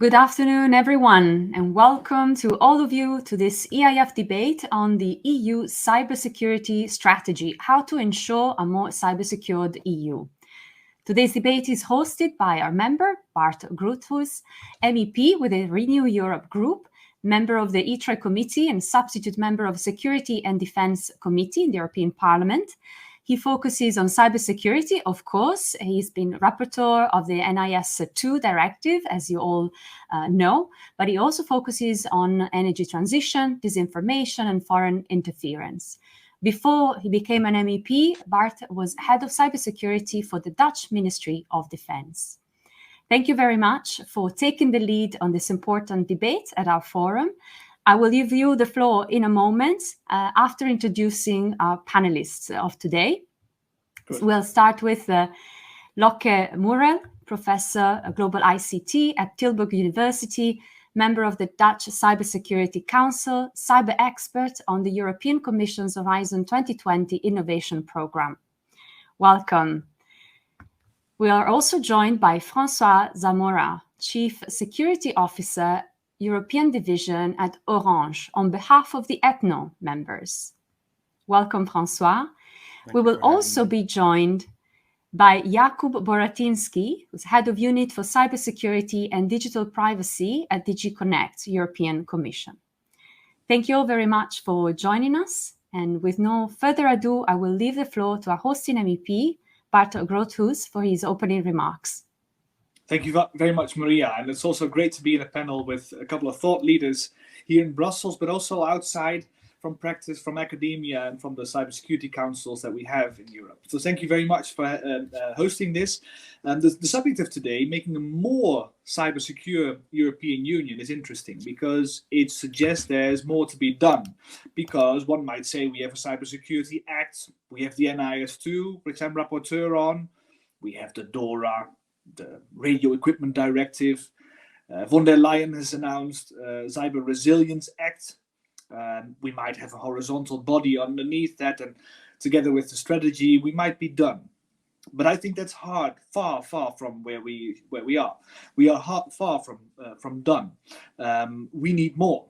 Good afternoon, everyone, and welcome to all of you to this EIF debate on the EU cybersecurity strategy, how to ensure a more cybersecured EU. Today's debate is hosted by our member, Bart Groothuis, MEP with the Renew Europe Group, member of the ITRE Committee and substitute member of Security and Defence Committee in the European Parliament. He focuses on cybersecurity, of course. He's been rapporteur of the NIS2 Directive, as you all know, but he also focuses on energy transition, disinformation, and foreign interference. Before he became an MEP, Bart was head of cybersecurity for the Dutch Ministry of Defence. Thank you very much for taking the lead on this important debate at our forum. I will give you the floor in a moment after introducing our panelists of today. So we'll start with Lokke Moerel, Professor of Global ICT at Tilburg University, member of the Dutch Cybersecurity Council, cyber expert on the European Commission's Horizon 2020 Innovation Programme. Welcome. We are also joined by François Zamora, Chief Security Officer, European Division at Orange, on behalf of the ETNO members. Welcome, François. We will also be joined by Jakub Boratynski, who's Head of Unit for Cybersecurity and Digital Privacy at DG CNECT, European Commission. Thank you all very much for joining us. And with no further ado, I will leave the floor to our hosting MEP, Bart Groothuis, for his opening remarks. Thank you very much, Maria. And it's also great to be in a panel with a couple of thought leaders here in Brussels, but also outside from practice, from academia, and from the cybersecurity councils that we have in Europe. So thank you very much for hosting this. The subject of today, making a more cybersecure European Union, is interesting because it suggests there's more to be done. Because one might say we have a Cybersecurity Act, we have the NIS2, which I'm rapporteur on, we have the DORA, the Radio Equipment Directive. Von der Leyen has announced Cyber Resilience Act. We might have a horizontal body underneath that, and together with the strategy, we might be done. But I think that's far from where we are. We are far from done. We need more.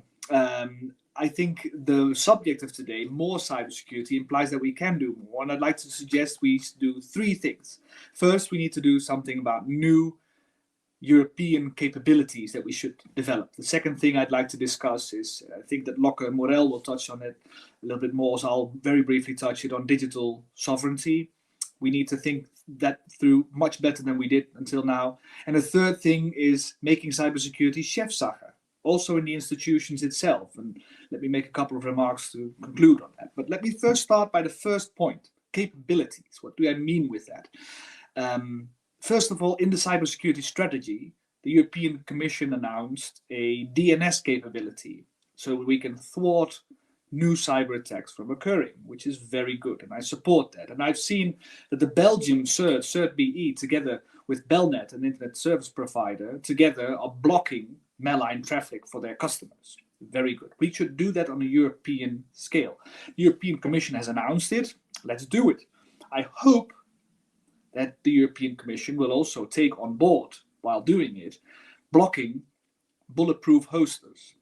I think the subject of today, more cybersecurity, implies that we can do more. And I'd like to suggest we do three things. First, we need to do something about new European capabilities that we should develop. The second thing I'd like to discuss is, I think that Lokke and Moerel will touch on it a little bit more, so I'll very briefly touch it on digital sovereignty. We need to think that through much better than we did until now. And the third thing is making cybersecurity Chefsache, also in the institutions itself. And let me make a couple of remarks to conclude on that. But let me first start by the first point, capabilities. What do I mean with that? First of all, in the cybersecurity strategy, the European Commission announced a DNS capability, so we can thwart new cyber attacks from occurring, which is very good, and I support that. And I've seen that the Belgium CERT-BE, together with Belnet, an internet service provider, together are blocking malign traffic for their customers. Very good. We should do that on a European scale. The European Commission has announced it. Let's do it. I hope that the European Commission will also take on board, while doing it, blocking bulletproof hosters.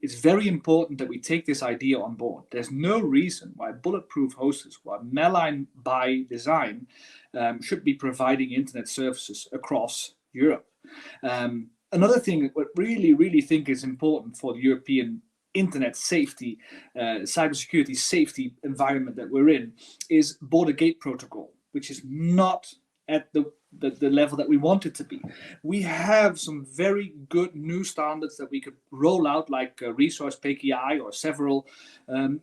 It's very important that we take this idea on board. There's no reason why bulletproof hosters, who are malign by design, should be providing internet services across Europe. Another thing, what really think is important for the European internet safety, cybersecurity safety environment that we're in, is border gate protocol, which is not at the level that we want it to be. We have some very good new standards that we could roll out, like Resource PKI or several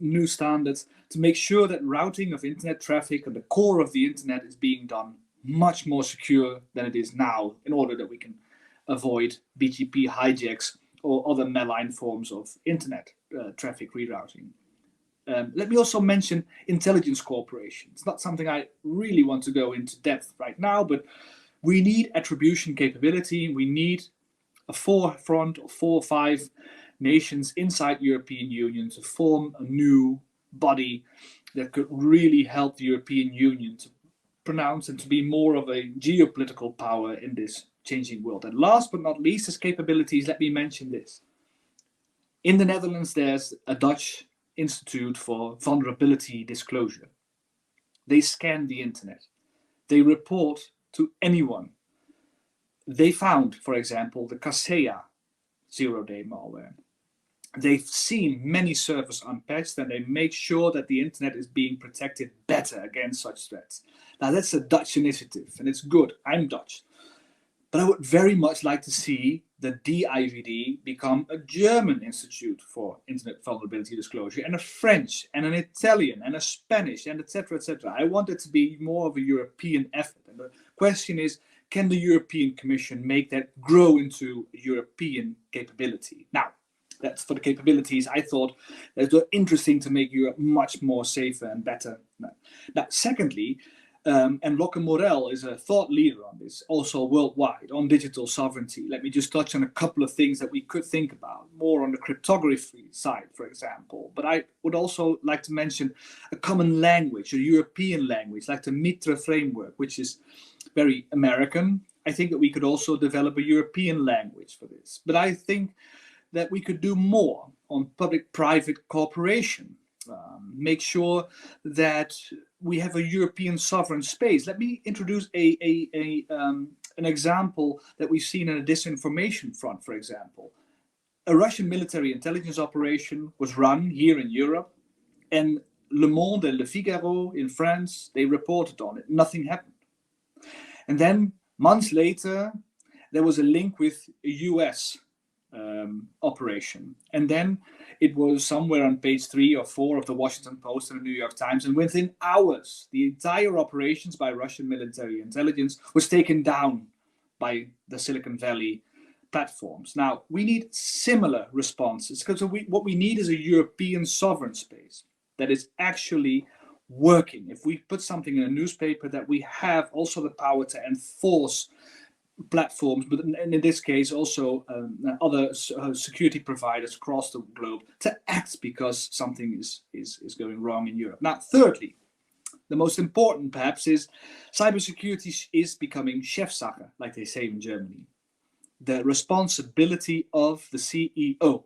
new standards, to make sure that routing of internet traffic and the core of the internet is being done much more secure than it is now, in order that we can avoid BGP hijacks or other malign forms of internet traffic rerouting. Let me also mention intelligence cooperation. It's not something I really want to go into depth right now, but we need attribution capability. We need a forefront of 4 or 5 nations inside the European Union to form a new body that could really help the European Union to pronounce and to be more of a geopolitical power in this changing world. And last but not least, as capabilities, let me mention this. In the Netherlands, there's a Dutch Institute for Vulnerability Disclosure. They scan the internet. They report to anyone. They found, for example, the Kaseya zero-day malware. They've seen many servers unpatched, and they make sure that the internet is being protected better against such threats. Now, that's a Dutch initiative, and it's good. I'm Dutch. But I would very much like to see the DIVD become a German institute for internet vulnerability disclosure, and a French, and an Italian, and a Spanish, and etc., etc. I want it to be more of a European effort. And the question is, can the European Commission make that grow into a European capability? Now, that's for the capabilities. I thought it was interesting to make Europe much more safer and better. Now, secondly, and Lokke Moerel is a thought leader on this, also worldwide, on digital sovereignty. Let me just touch on a couple of things that we could think about, more on the cryptography side, for example. But I would also like to mention a common language, a European language, like the MITRE framework, which is very American. I think that we could also develop a European language for this. But I think that we could do more on public-private cooperation. Make sure that we have a European sovereign space. Let me introduce an example that we've seen in a disinformation front, for example. A Russian military intelligence operation was run here in Europe, and Le Monde and Le Figaro in France, they reported on it. Nothing happened. And then months later, there was a link with a US operation. And then it was somewhere on page 3 or 4 of the Washington Post and the New York Times. And within hours, the entire operations by Russian military intelligence was taken down by the Silicon Valley platforms. Now, we need similar responses, because what we need is a European sovereign space that is actually working. If we put something in a newspaper, that we have also the power to enforce platforms, but in this case also other security providers across the globe, to act because something is going wrong in Europe. Now, thirdly, the most important perhaps is cybersecurity is becoming Chefsache, like they say in Germany. The responsibility of the CEO.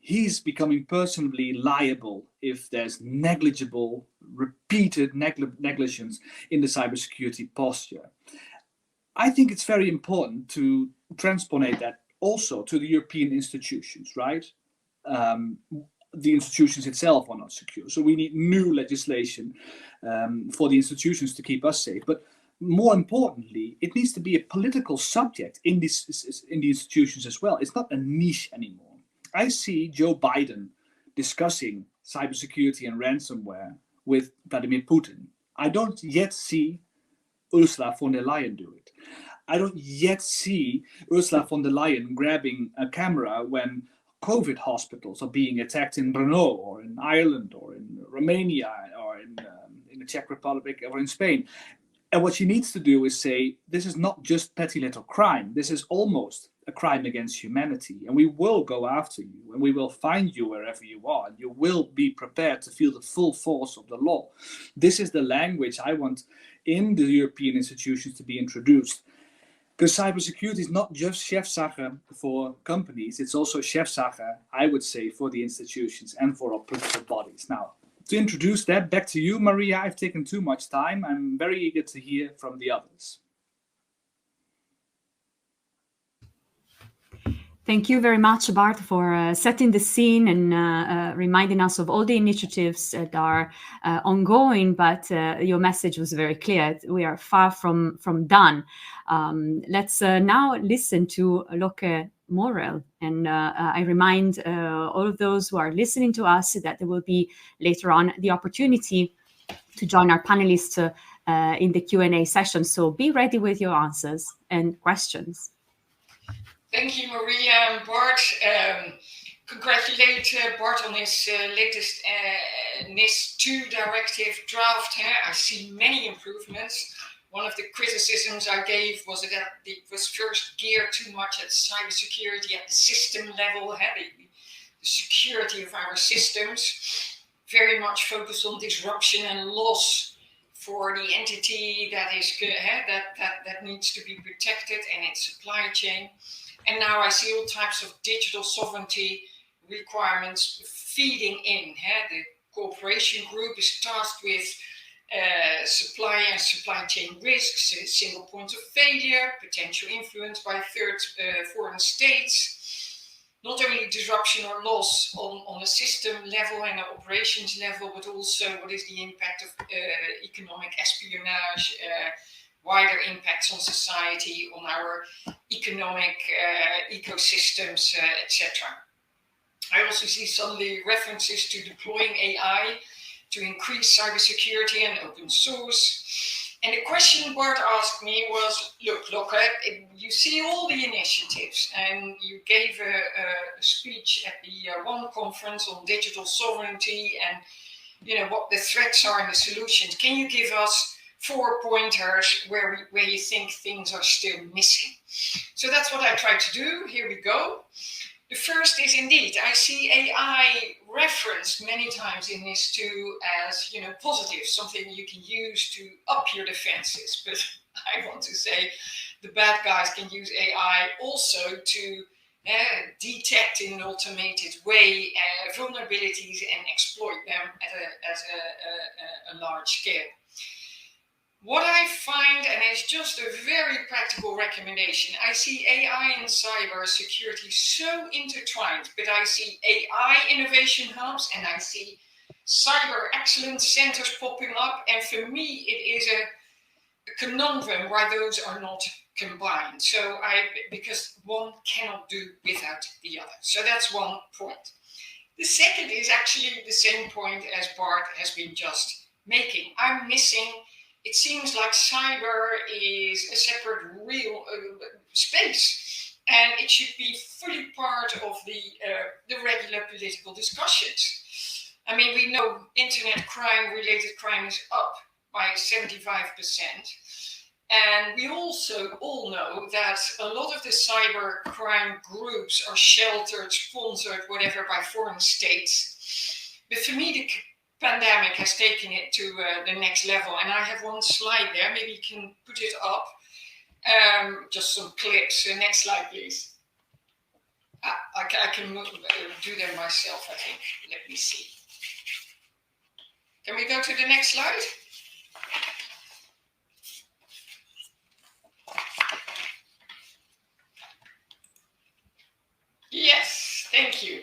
He's becoming personally liable if there's negligible, repeated negligence in the cybersecurity posture. I think it's very important to transpose that also to the European institutions, right? The institutions itself are not secure. So we need new legislation for the institutions to keep us safe. But more importantly, it needs to be a political subject in the institutions as well. It's not a niche anymore. I see Joe Biden discussing cybersecurity and ransomware with Vladimir Putin. I don't yet see Ursula von der Leyen do it. I don't yet see Ursula von der Leyen grabbing a camera when COVID hospitals are being attacked in Brno or in Ireland or in Romania or in the Czech Republic or in Spain. And what she needs to do is say, this is not just petty little crime. This is almost a crime against humanity. And we will go after you, and we will find you wherever you are. And you will be prepared to feel the full force of the law. This is the language I want in the European institutions to be introduced. Because cybersecurity is not just Chefsache for companies. It's also Chefsache, I would say, for the institutions and for our political bodies. Now, to introduce that, back to you, Maria. I've taken too much time. I'm very eager to hear from the others. Thank you very much, Bart, for setting the scene and reminding us of all the initiatives that are ongoing, but your message was very clear. We are far from done. Let's now listen to Lokke Moerel. And I remind all of those who are listening to us that there will be later on the opportunity to join our panelists in the Q&A session. So be ready with your answers and questions. Thank you, Maria and Bart. Congratulate Bart on his latest NIS2 Directive draft. I see many improvements. One of the criticisms I gave was that it was first geared too much at cybersecurity at the system level, the security of our systems, very much focused on disruption and loss, for the entity that is that needs to be protected and its supply chain. And now I see all types of digital sovereignty requirements feeding in. The cooperation group is tasked with supply and supply chain risks, single points of failure, potential influence by foreign states, not only disruption or loss on a system level and an operations level, but also what is the impact of economic espionage, wider impacts on society, on our economic ecosystems, etc. I also see suddenly references to deploying AI to increase cybersecurity and open source. And the question Bart asked me was, look, Lokke, you see all the initiatives, and you gave a speech at the One conference on digital sovereignty and what the threats are and the solutions. Can you give us 4 pointers where you think things are still missing? So that's what I tried to do. Here we go. The first is indeed, I see AI referenced many times in NIS2 as, positive, something you can use to up your defenses. But I want to say the bad guys can use AI also to detect in an automated way vulnerabilities and exploit them at a large scale. What I find, and it's just a very practical recommendation, I see AI and cybersecurity so intertwined, but I see AI innovation hubs and I see cyber excellence centers popping up. And for me, it is a conundrum why those are not combined. Because one cannot do without the other. So that's one point. The second is actually the same point as Bart has been just making. I'm missing. It seems like cyber is a separate real space, and it should be fully part of the regular political discussions. I mean, we know internet crime-related crime is up by 75%, and we also all know that a lot of the cyber crime groups are sheltered, sponsored, whatever, by foreign states. But for me, the pandemic has taken it to the next level, and I have one slide there. Maybe you can put it up. Just some clips. Next slide, please. I can do them myself, I think. Let me see. Can we go to the next slide? Yes, thank you.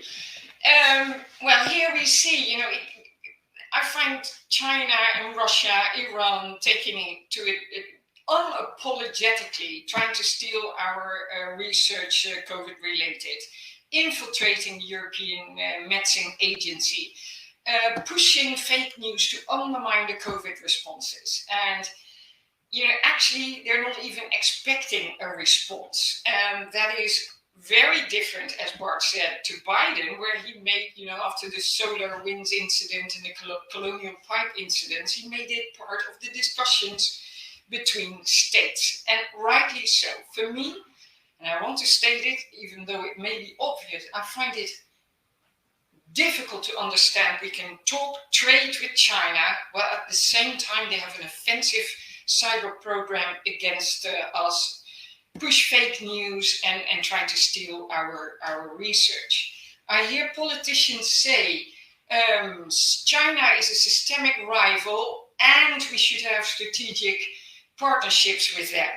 Well, here we see, I find China and Russia, Iran taking it to it unapologetically, trying to steal our research, COVID-related, infiltrating the European Medicine Agency, pushing fake news to undermine the COVID responses. And, actually, they're not even expecting a response. That is very different, as Bart said, to Biden, where he made, after the solar winds incident and the colonial pipe incidents, he made it part of the discussions between states, and rightly so. For me, and I want to state it, even though it may be obvious, I find it difficult to understand. We can talk trade with China, while at the same time they have an offensive cyber program against us, push fake news and try to steal our research. I hear politicians say China is a systemic rival and we should have strategic partnerships with them.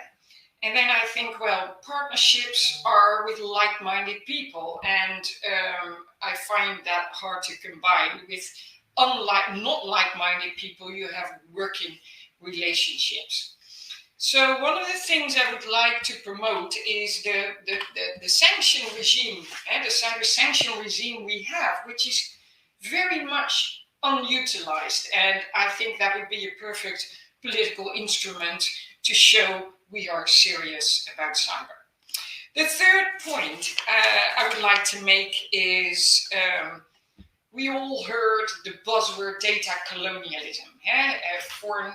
And then I think, well, partnerships are with like-minded people, and I find that hard to combine with not like-minded people. You have working relationships. So one of the things I would like to promote is the sanction regime, the cyber sanction regime we have, which is very much unutilized. And I think that would be a perfect political instrument to show we are serious about cyber. The third point I would like to make is we all heard the buzzword data colonialism. Foreign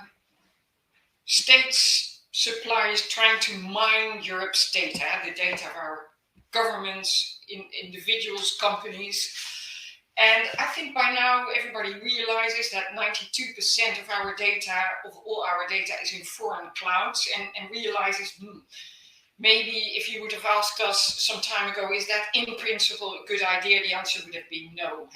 states, suppliers trying to mine Europe's data, the data of our governments, individuals, companies. And I think by now everybody realizes that 92% of our data, of all our data, is in foreign clouds, and realizes, maybe if you would have asked us some time ago, is that in principle a good idea? The answer would have been no.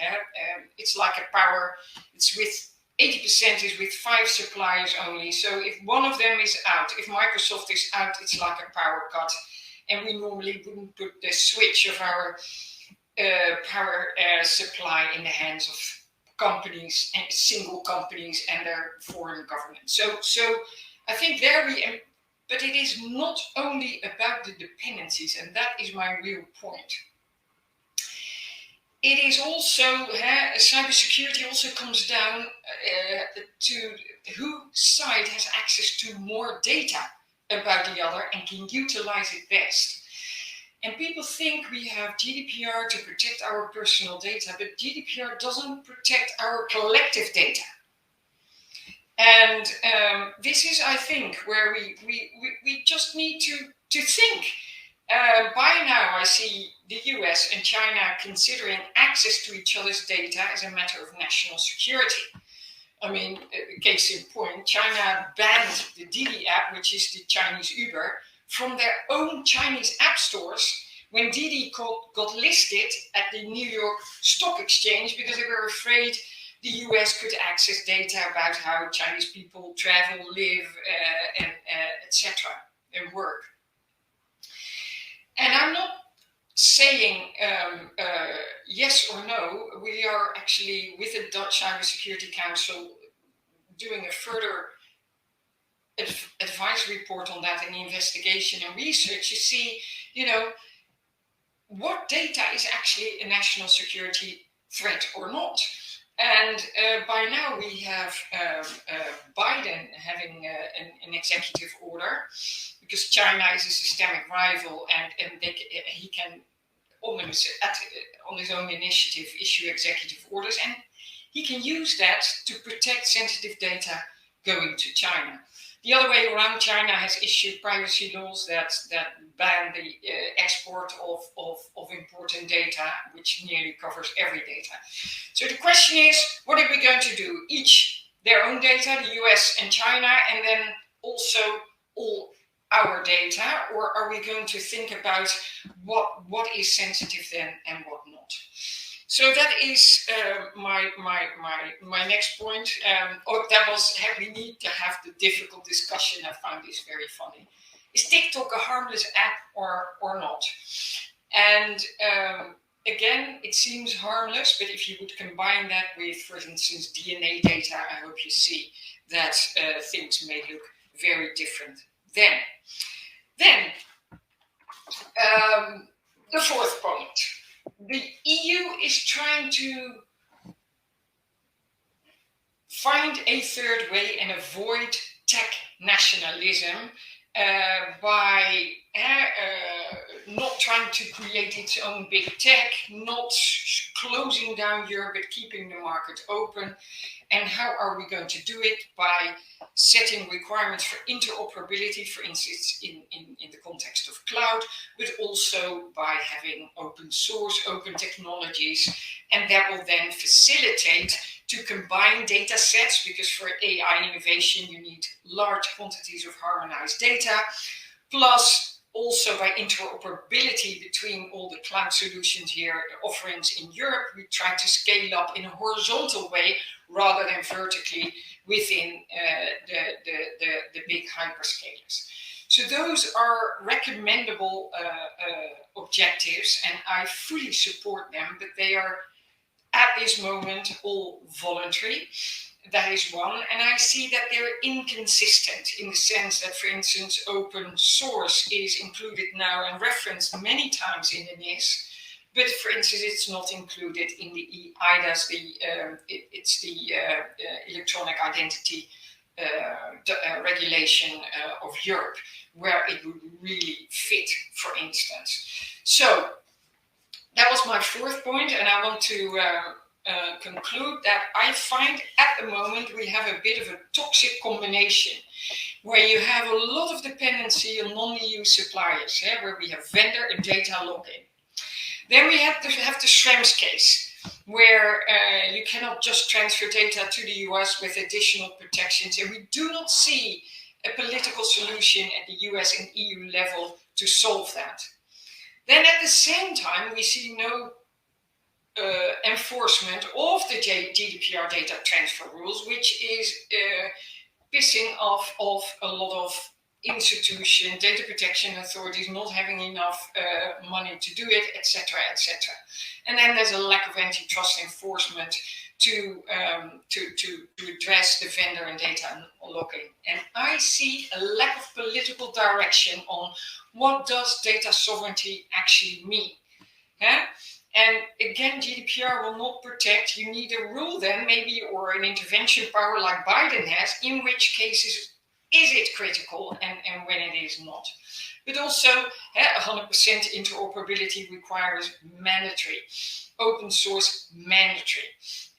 It's like a power, it's with 80% is with 5 suppliers only. So if one of them is out, if Microsoft is out, it's like a power cut. And we normally wouldn't put the switch of our power supply in the hands of companies, and single companies and their foreign governments. So I think there but it is not only about the dependencies, and that is my real point. It is also, cybersecurity also comes down to whose side has access to more data about the other and can utilize it best. And people think we have GDPR to protect our personal data, but GDPR doesn't protect our collective data. And this is, I think, where we just need to think. By now, I see the US and China considering access to each other's data as a matter of national security. I mean, case in point, China banned the Didi app, which is the Chinese Uber, from their own Chinese app stores when Didi got listed at the New York Stock Exchange, because they were afraid the US could access data about how Chinese people travel, live, and etc., and work. And I'm not saying yes or no. We are actually, with the Dutch Cybersecurity Council, doing a further advice report on that, and investigation and research. You see, what data is actually a national security threat or not. And by now we have Biden having an executive order, because China is a systemic rival, and he can, on his own initiative, issue executive orders, and he can use that to protect sensitive data going to China. The other way around, China has issued privacy laws that ban the export of important data, which nearly covers every data. So the question is, what are we going to do? Each their own data, the US and China, and then also all our data? Or are we going to think about what is sensitive then and what not? So that is my next point. We need to have the difficult discussion. I found this very funny. Is TikTok a harmless app or not? And again, it seems harmless, but if you would combine that with, for instance, DNA data, I hope you see that things may look very different then. Then, the fourth point. The EU is trying to find a third way and avoid tech nationalism by not trying to create its own big tech, not closing down Europe, but keeping the market open. And how are we going to do it? By setting requirements for interoperability, for instance, in the context of cloud, but also by having open source, open technologies, and that will then facilitate to combine data sets, because for AI innovation, you need large quantities of harmonized data, plus also by interoperability between all the cloud solutions here, offerings in Europe, we try to scale up in a horizontal way rather than vertically within the big hyperscalers. So those are recommendable objectives, and I fully support them, but they are at this moment all voluntary. That is one. And I see that they're inconsistent in the sense that, for instance, open source is included now and referenced many times in the NIS, but for instance, it's not included in the EIDAS, it's the electronic identity regulation of Europe, where it would really fit, for instance. So that was my fourth point, and I want to conclude that I find at the moment we have a bit of a toxic combination where you have a lot of dependency on non-EU suppliers, where we have vendor and data lock-in. Then we have the Schrems case, where you cannot just transfer data to the US with additional protections. And we do not see a political solution at the US and EU level to solve that. Then at the same time, we see no enforcement of the GDPR data transfer rules, which is pissing off a lot of institutions, data protection authorities not having enough money to do it, etc., etc. And then there's a lack of antitrust enforcement to address the vendor and data locking. And I see a lack of political direction on what does data sovereignty actually mean. Yeah? And again, GDPR will not protect. You need a rule then, maybe, or an intervention power like Biden has, in which cases is it critical and when it is not. But also, 100% interoperability requires mandatory. Open source, mandatory.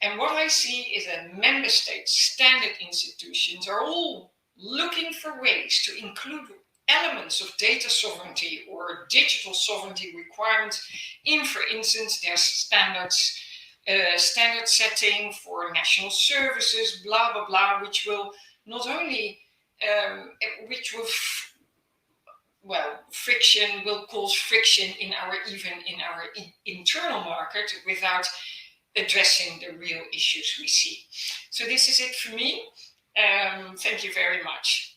And what I see is that member states, standard institutions are all looking for ways to include elements of data sovereignty or digital sovereignty requirements in, for instance, their standards, standard setting for national services, blah, blah, blah, which will not only, friction will cause friction in our internal market without addressing the real issues we see. So this is it for me. Thank you very much.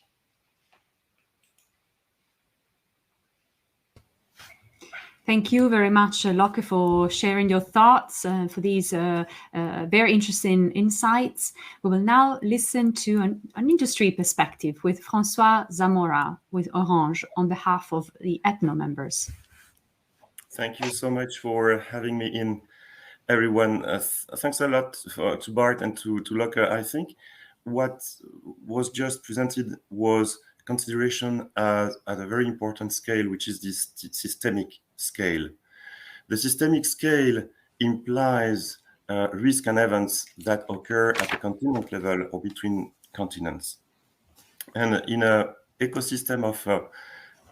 Thank you very much, Lokke, for sharing your thoughts, for these very interesting insights. We will now listen to an industry perspective with François Zamora with Orange on behalf of the ETNO members. Thank you so much for having me in, everyone. Thanks a lot to Bart and to Lokke. I think what was just presented was consideration at a very important scale, which is this systemic scale. The systemic scale implies risk and events that occur at a continent level or between continents. And in an ecosystem of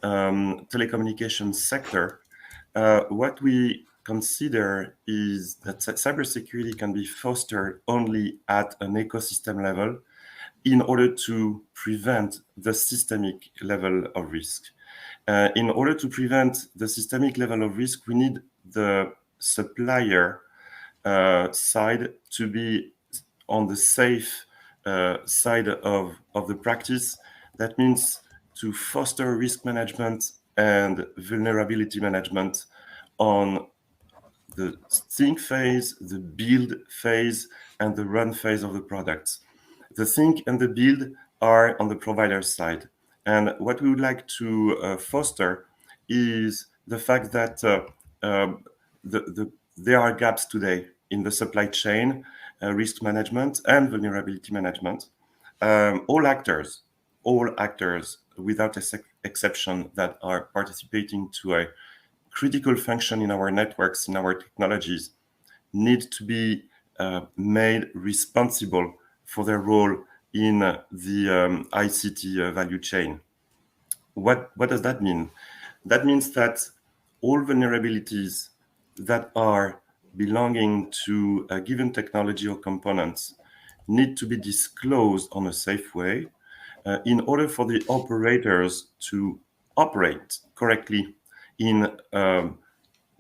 telecommunications sector, what we consider is that cybersecurity can be fostered only at an ecosystem level in order to prevent the systemic level of risk. In order to prevent the systemic level of risk, we need the supplier side to be on the safe side of the practice. That means to foster risk management and vulnerability management on the think phase, the build phase, and the run phase of the products. The think and the build are on the provider side. And what we would like to foster is the fact that there are gaps today in the supply chain, risk management and vulnerability management. All actors, without exception, that are participating to a critical function in our networks, in our technologies, need to be made responsible for their role in the ICT value chain. What does that mean? That means that all vulnerabilities that are belonging to a given technology or components need to be disclosed on a safe way in order for the operators to operate correctly in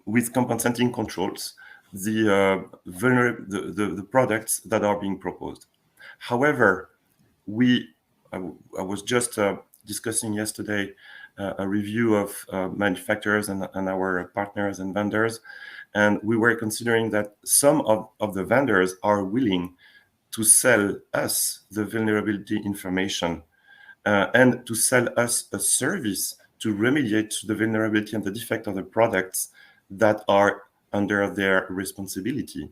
with compensating controls the products that are being proposed. However, I was just discussing yesterday a review of manufacturers and our partners and vendors, and we were considering that some of the vendors are willing to sell us the vulnerability information and to sell us a service to remediate the vulnerability and the defect of the products that are under their responsibility.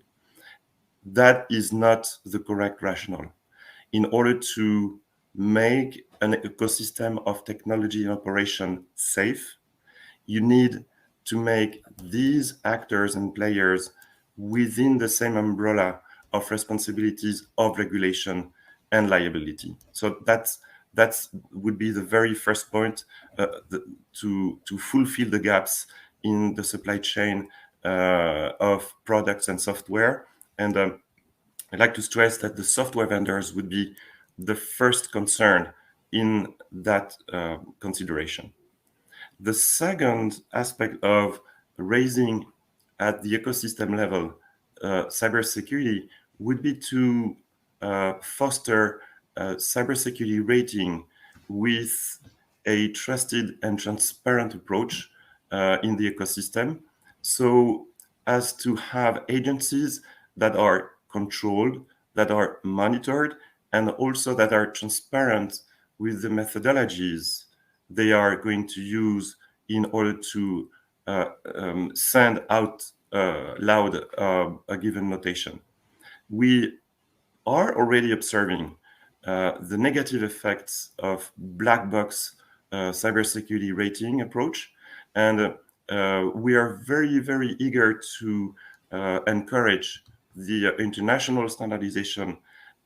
That is not the correct rationale. In order to make an ecosystem of technology and operation safe, you need to make these actors and players within the same umbrella of responsibilities of regulation and liability. So that would be the very first point to fulfill the gaps in the supply chain of products and software And I'd like to stress that the software vendors would be the first concern in that consideration. The second aspect of raising at the ecosystem level cybersecurity would be to foster cybersecurity rating with a trusted and transparent approach in the ecosystem, so as to have agencies that are controlled, that are monitored, and also that are transparent with the methodologies they are going to use in order to send out loud a given notation. We are already observing the negative effects of black box cybersecurity rating approach, and we are very, very eager to encourage the international standardization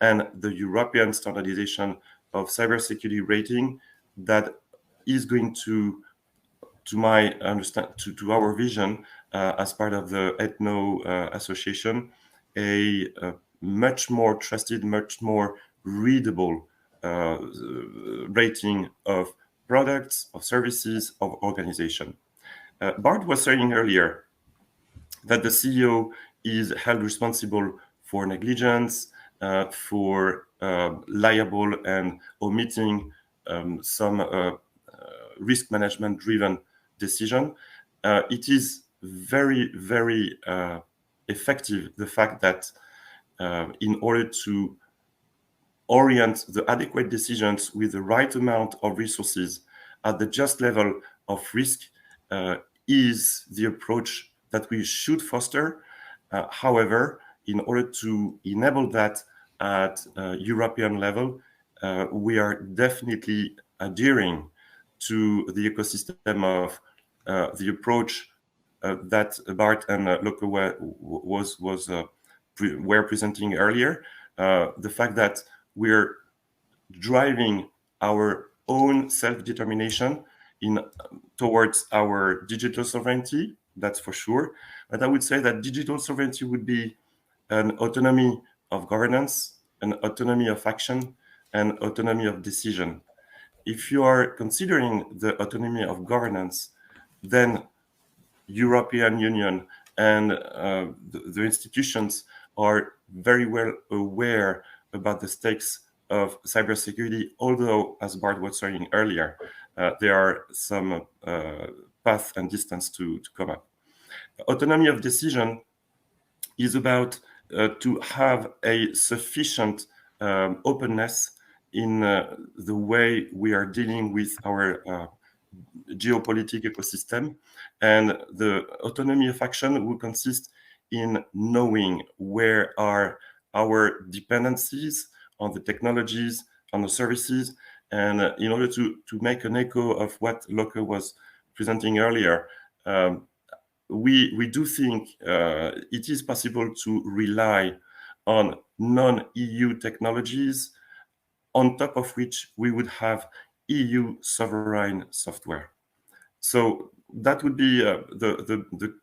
and the European standardization of cybersecurity rating that is going to my understand, to our vision as part of the ETNO association, a much more trusted, much more readable rating of products, of services, of organization. Bart was saying earlier that the CEO is held responsible for negligence, for liable and omitting some risk management driven decision. It is very, very effective, the fact that in order to orient the adequate decisions with the right amount of resources at the just level of risk is the approach that we should foster. However, in order to enable that at European level, we are definitely adhering to the ecosystem of the approach that Bart and Lokke were presenting earlier. The fact that we're driving our own self-determination towards our digital sovereignty, that's for sure. But I would say that digital sovereignty would be an autonomy of governance, an autonomy of action, and autonomy of decision. If you are considering the autonomy of governance, then European Union and the institutions are very well aware about the stakes of cybersecurity, although, as Bart was saying earlier, there are some path and distance to come up. Autonomy of decision is about to have a sufficient openness in the way we are dealing with our geopolitical ecosystem, and the autonomy of action will consist in knowing where are our dependencies on the technologies, on the services, and in order to make an echo of what Lokke was presenting earlier, we do think it is possible to rely on non-EU technologies, on top of which we would have EU sovereign software. So that would be the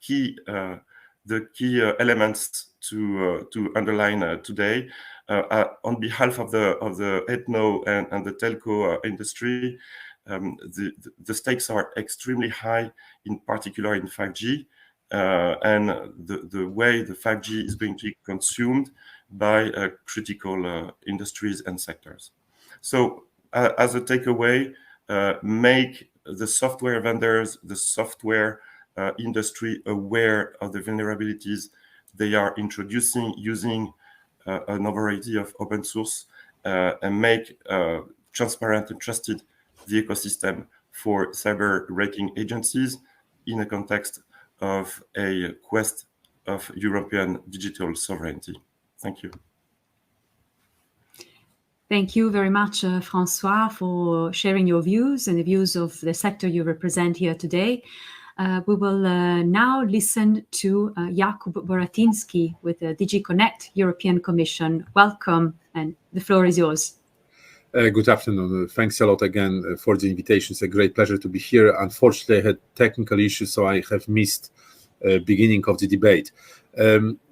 key elements to underline today. On behalf of the ETNO and the telco industry, the stakes are extremely high, in particular in 5G, and the way the 5G is going to be consumed by critical industries and sectors. So as a takeaway, make the software vendors, the software industry aware of the vulnerabilities they are introducing using a variety of open source, and make transparent and trusted the ecosystem for cyber rating agencies in a context of a quest of European digital sovereignty. Thank you. Thank you very much, François, for sharing your views and the views of the sector you represent here today. We will now listen to Jakub Boratynski with the DG CNECT European Commission. Welcome, and the floor is yours. Good afternoon. Thanks a lot again for the invitation. It's a great pleasure to be here. Unfortunately, I had technical issues, so I have missed beginning of the debate.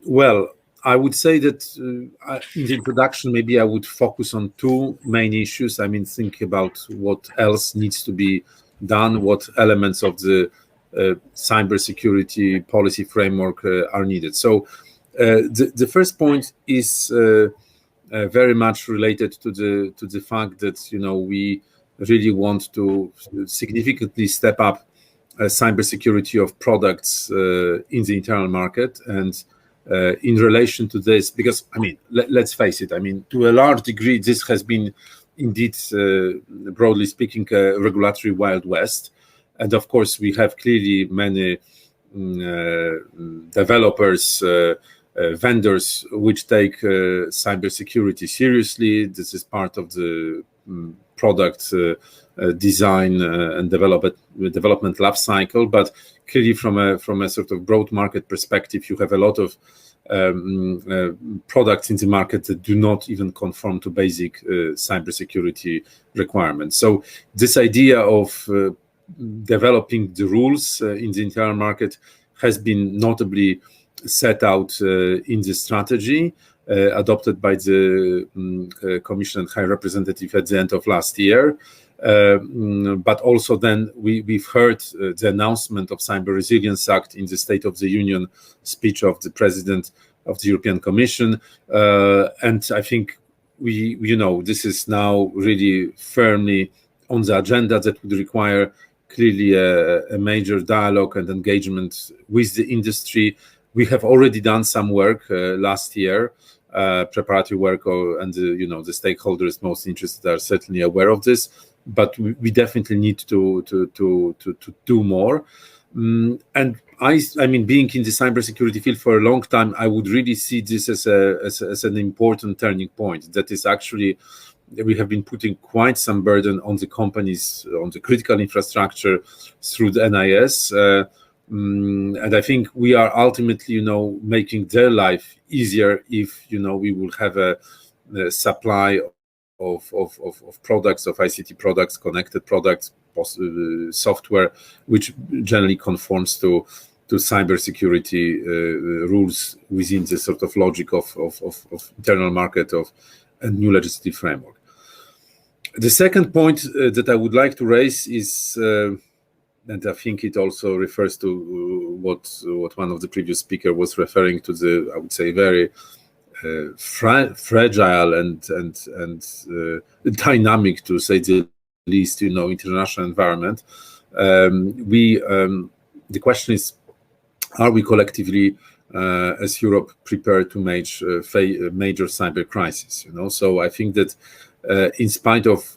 Well, I would say that in the introduction, maybe I would focus on two main issues. I mean, think about what else needs to be done, what elements of the cybersecurity policy framework are needed. So the first point is very much related to the fact that we really want to significantly step up cybersecurity of products in the internal market. And in relation to this, because I mean, let's face it, I mean, to a large degree, this has been indeed, broadly speaking, a regulatory Wild West. And of course, we have clearly many developers, vendors which take cybersecurity seriously. This is part of the product design and development life cycle. But clearly, from a sort of broad market perspective, you have a lot of products in the market that do not even conform to basic cybersecurity requirements. So this idea of developing the rules in the internal market has been notably set out in the strategy adopted by the Commission and High Representative at the end of last year. But also then we've heard the announcement of Cyber Resilience Act in the State of the Union speech of the President of the European Commission. And I think this is now really firmly on the agenda that would require clearly a major dialogue and engagement with the industry. We have already done some work last year, preparatory work, and the stakeholders most interested are certainly aware of this. But we definitely need to do more. And I mean, being in the cybersecurity field for a long time, I would really see this as an important turning point. That is actually, we have been putting quite some burden on the companies, on the critical infrastructure through the NIS. And I think we are ultimately, making their life easier if, we will have a supply of products, of ICT products, connected products, software, which generally conforms to cybersecurity rules within the sort of logic of internal market of a new legislative framework. The second point that I would like to raise is, and I think it also refers to what one of the previous speakers was referring to, the, I would say, very fragile and dynamic, to say the least, international environment. The question is, are we collectively, as Europe, prepared to face a major cyber crisis? So I think that in spite of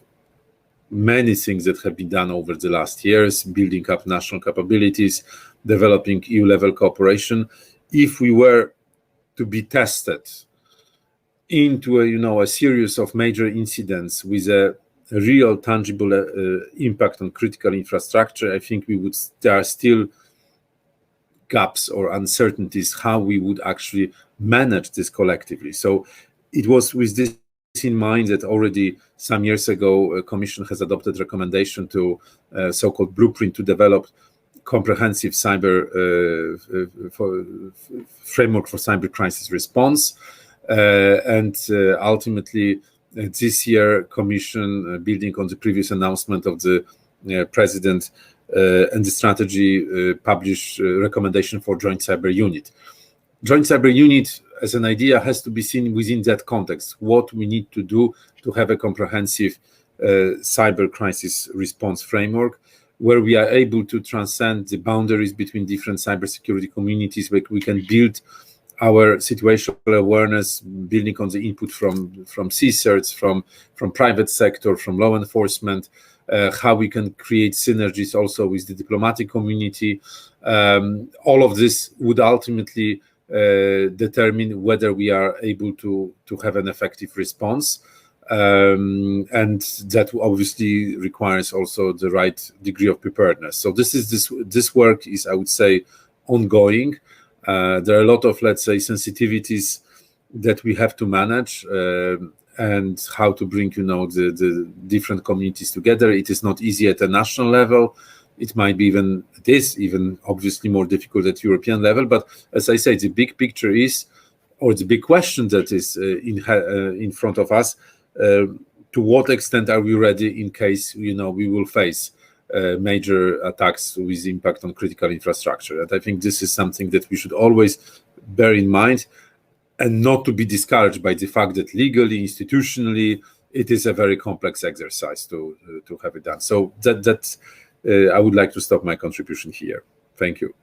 many things that have been done over the last years, building up national capabilities, developing EU-level cooperation, if we were to be tested into a series of major incidents with a real tangible impact on critical infrastructure, I think there are still gaps or uncertainties how we would actually manage this collectively. So it was with this in mind that already some years ago, a Commission has adopted recommendation to so-called blueprint to develop comprehensive cyber framework for cyber crisis response. And ultimately, this year, Commission, building on the previous announcement of the President and the strategy, published recommendation for Joint Cyber Unit. Joint Cyber Unit, as an idea, has to be seen within that context. What we need to do to have a comprehensive cyber crisis response framework, where we are able to transcend the boundaries between different cybersecurity communities, where we can build our situational awareness, building on the input from CSIRTs, from private sector, from law enforcement, how we can create synergies also with the diplomatic community. All of this would ultimately determine whether we are able to have an effective response. And that obviously requires also the right degree of preparedness. So this work is, I would say, ongoing. There are a lot of, let's say, sensitivities that we have to manage, and how to bring, the different communities together. It is not easy at a national level. It might be even obviously more difficult at European level. But as I say, the big picture is or the big question that is in front of us, to what extent are we ready in case we will face major attacks with impact on critical infrastructure? And I think this is something that we should always bear in mind, and not to be discouraged by the fact that legally, institutionally, it is a very complex exercise to have it done. So that I would like to stop my contribution here. Thank you.